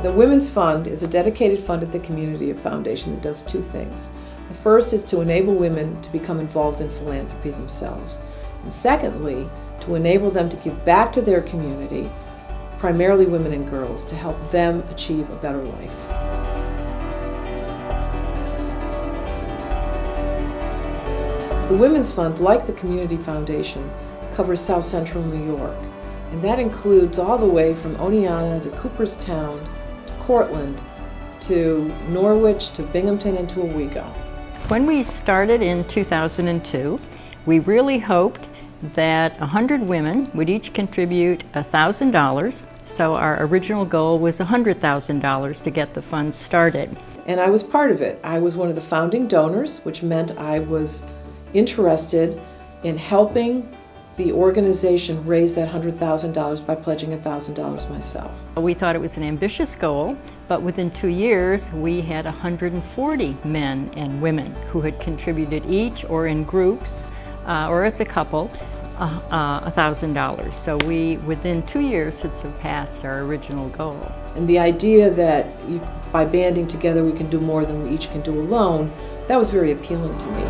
The Women's Fund is a dedicated fund at the community foundation that does two things. The first is to enable women to become involved in philanthropy themselves. And secondly, to enable them to give back to their community, primarily women and girls, to help them achieve a better life. The Women's Fund, like the Community Foundation, covers South Central New York, and that includes all the way from Oneonta to Cooperstown to Cortland to Norwich to Binghamton and to Owego. When we started in 2002, we really hoped that 100 women would each contribute $1,000, so our original goal was $100,000 to get the fund started. And I was part of it. I was one of the founding donors, which meant I was interested in helping the organization raise that $100,000 by pledging $1,000 myself. We thought it was an ambitious goal, but within 2 years we had 140 men and women who had contributed each or in groups or as a couple $1,000. So we, within 2 years, had surpassed our original goal. And the idea that by banding together we can do more than we each can do alone, that was very appealing to me.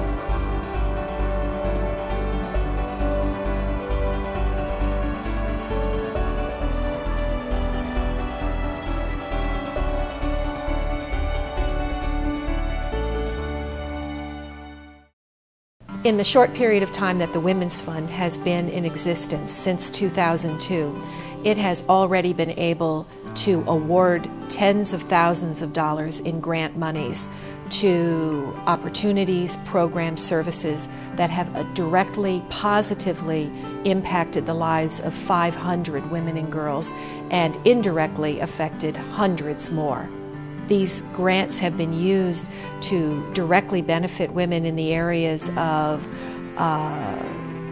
In the short period of time that the Women's Fund has been in existence, since 2002, it has already been able to award tens of thousands of dollars in grant monies to opportunities, programs, services that have directly, positively impacted the lives of 500 women and girls and indirectly affected hundreds more. These grants have been used to directly benefit women in the areas of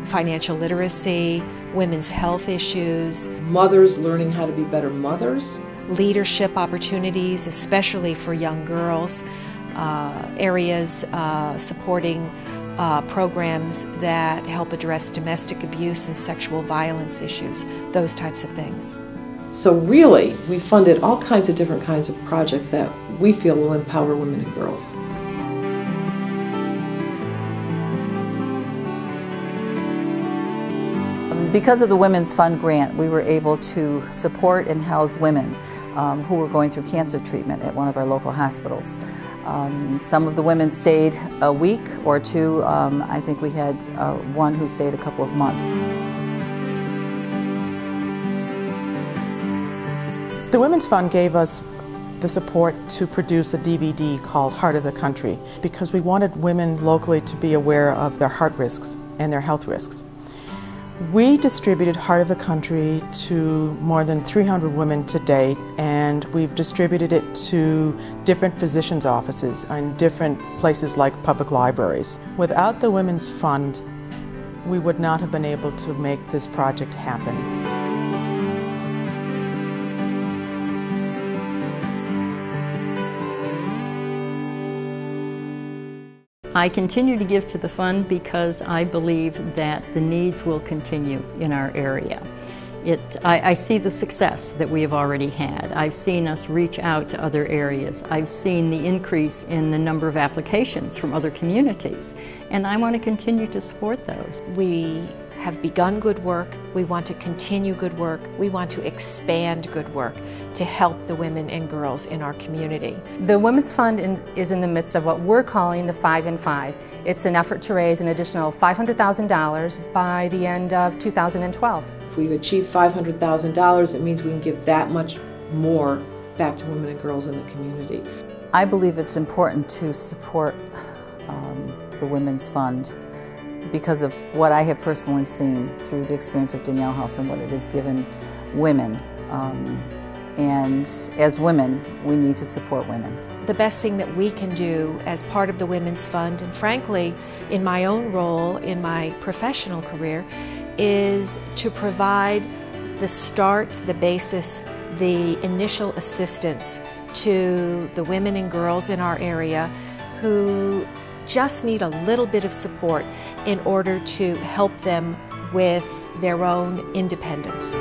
financial literacy, women's health issues, mothers learning how to be better mothers, leadership opportunities, especially for young girls, areas supporting programs that help address domestic abuse and sexual violence issues, those types of things. So really, we funded all kinds of different kinds of projects that we feel will empower women and girls. Because of the Women's Fund grant, we were able to support and house women who were going through cancer treatment at one of our local hospitals. Some of the women stayed a week or two. I think we had one who stayed a couple of months. The Women's Fund gave us the support to produce a DVD called Heart of the Country because we wanted women locally to be aware of their heart risks and their health risks. We distributed Heart of the Country to more than 300 women to date, and we've distributed it to different physicians' offices and different places like public libraries. Without the Women's Fund, we would not have been able to make this project happen. I continue to give to the fund because I believe that the needs will continue in our area. I see the success that we have already had. I've seen us reach out to other areas. I've seen the increase in the number of applications from other communities, and I want to continue to support those. We have begun good work. We want to continue good work. We want to expand good work to help the women and girls in our community. The Women's Fund is in the midst of what we're calling the 5 in 5. It's an effort to raise an additional $500,000 by the end of 2012. If we achieve $500,000, it means we can give that much more back to women and girls in the community. I believe it's important to support the Women's Fund because of what I have personally seen through the experience of Danielle House and what it has given women. And as women, we need to support women. The best thing that we can do as part of the Women's Fund, and frankly, in my own role in my professional career, is to provide the start, the basis, the initial assistance to the women and girls in our area who just need a little bit of support in order to help them with their own independence.